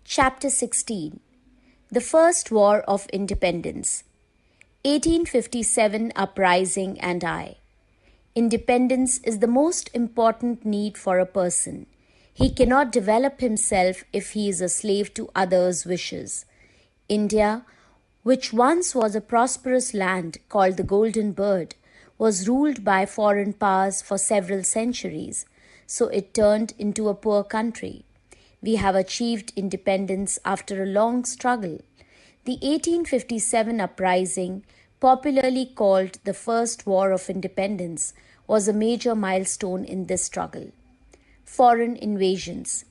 Chapter 16 The First War of Independence 1857 Uprising and I. Independence is the most important need for a person. He cannot develop himself if he is a slave to others' wishes. India, which once was a prosperous land called the Golden Bird, was ruled by foreign powers for several centuries, so it turned into a poor country. We have achieved independence after a long struggle. The 1857 uprising, popularly called the First War of Independence, was a major milestone in this struggle. Foreign invasions.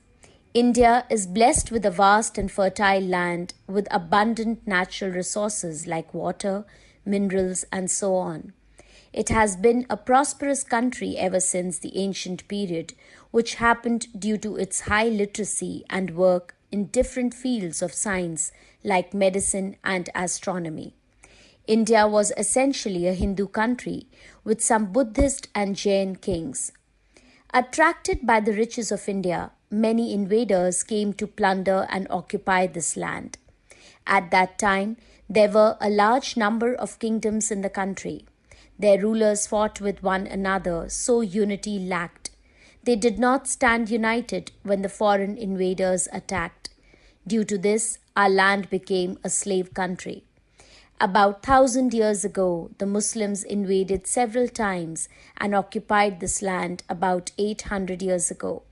India is blessed with a vast and fertile land with abundant natural resources like water, minerals, and so on. It has been a prosperous country ever since the ancient period, which happened due to its high literacy and work in different fields of science like medicine and astronomy. India was essentially a Hindu country with some Buddhist and Jain kings. Attracted by the riches of India, many invaders came to plunder and occupy this land. At that time, there were a large number of kingdoms in the country. Their rulers fought with one another, so unity lacked. They did not stand united when the foreign invaders attacked. Due to this, our land became a slave country. About 1,000 years ago, the Muslims invaded several times and occupied this land about 800 years ago.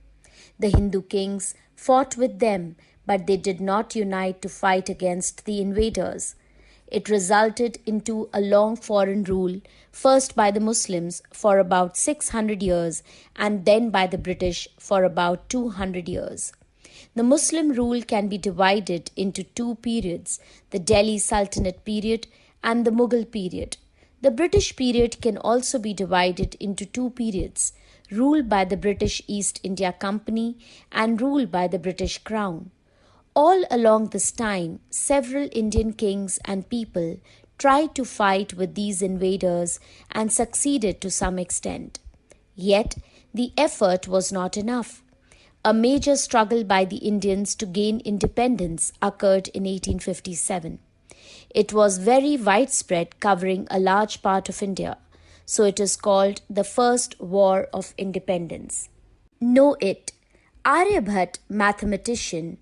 The Hindu kings fought with them, but they did not unite to fight against the invaders. It resulted into a long foreign rule, first by the Muslims for about 600 years and then by the British for about 200 years. The Muslim rule can be divided into two periods, the Delhi Sultanate period and the Mughal period. The British period can also be divided into two periods, rule by the British East India Company and rule by the British Crown. All along this time, several Indian kings and people tried to fight with these invaders and succeeded to some extent. Yet, the effort was not enough. A major struggle by the Indians to gain independence occurred in 1857. It was very widespread, covering a large part of India, so it is called the First War of Independence. Know it. Aryabhat, mathematician,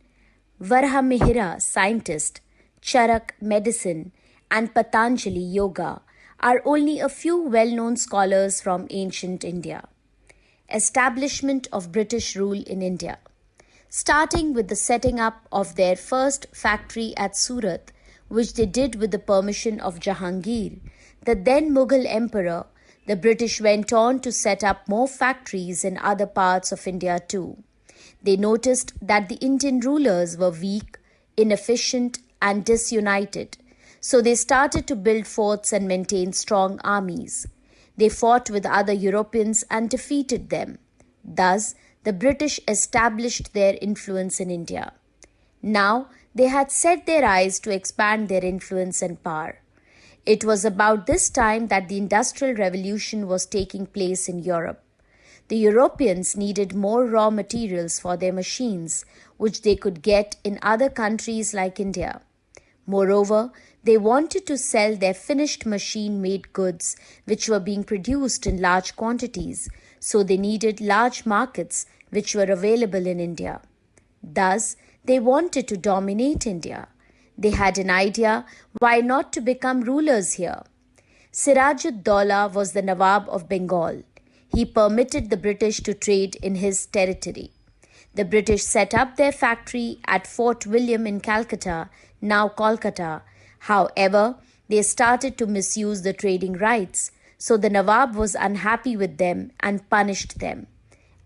Varahamihira, scientist, Charak, medicine, and Patanjali, yoga, are only a few well-known scholars from ancient India. Establishment of British rule in India. Starting with the setting up of their first factory at Surat, which they did with the permission of Jahangir, the then Mughal emperor, the British went on to set up more factories in other parts of India too. They noticed that the Indian rulers were weak, inefficient, and disunited, so they started to build forts and maintain strong armies. They fought with other Europeans and defeated them. Thus, the British established their influence in India. Now, they had set their eyes to expand their influence and power. It was about this time that the Industrial Revolution was taking place in Europe. The Europeans needed more raw materials for their machines, which they could get in other countries like India. Moreover, they wanted to sell their finished machine-made goods, which were being produced in large quantities, so they needed large markets which were available in India. Thus, they wanted to dominate India. They had an idea, why not to become rulers here? Siraj-ud-Daulah was the Nawab of Bengal. He permitted the British to trade in his territory. The British set up their factory at Fort William in Calcutta, now Kolkata. However, they started to misuse the trading rights, so the Nawab was unhappy with them and punished them.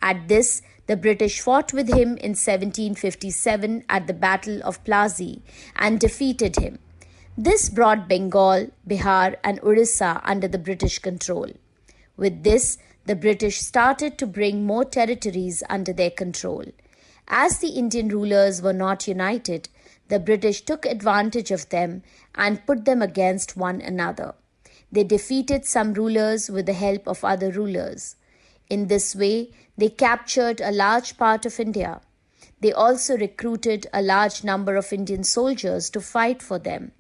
At this, the British fought with him in 1757 at the Battle of Plassey and defeated him. This brought Bengal, Bihar, and Orissa under the British control. With this, the British started to bring more territories under their control. As the Indian rulers were not united, the British took advantage of them and put them against one another. They defeated some rulers with the help of other rulers. In this way, they captured a large part of India. They also recruited a large number of Indian soldiers to fight for them.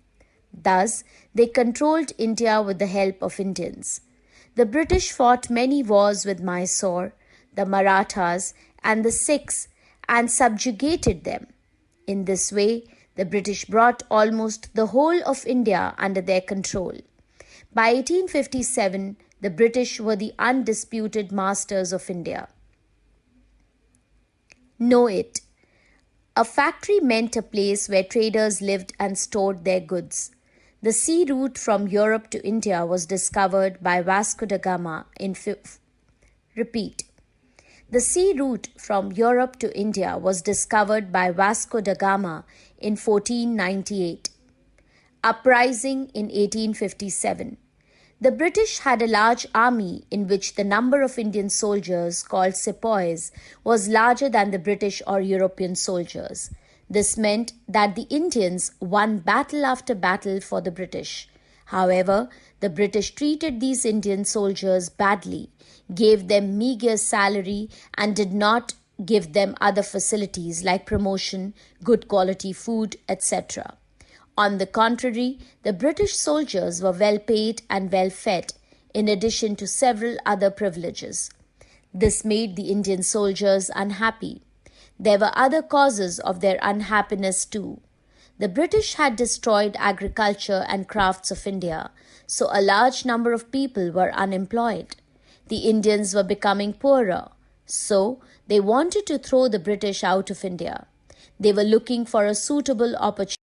Thus, they controlled India with the help of Indians. The British fought many wars with Mysore, the Marathas, and the Sikhs and subjugated them. In this way, the British brought almost the whole of India under their control. By 1857, the British were the undisputed masters of India. Know it. A factory meant a place where traders lived and stored their goods. The sea route from Europe to India was discovered by Vasco da Gama The sea route from Europe to India was discovered by Vasco da Gama in 1498. Uprising in 1857. The British had a large army in which the number of Indian soldiers, called sepoys, was larger than the British or European soldiers. This meant that the Indians won battle after battle for the British. However, the British treated these Indian soldiers badly, gave them meagre salary, and did not give them other facilities like promotion, good quality food, etc. On the contrary, the British soldiers were well paid and well fed, in addition to several other privileges. This made the Indian soldiers unhappy. There were other causes of their unhappiness too. The British had destroyed agriculture and crafts of India, so a large number of people were unemployed. The Indians were becoming poorer, so they wanted to throw the British out of India. They were looking for a suitable opportunity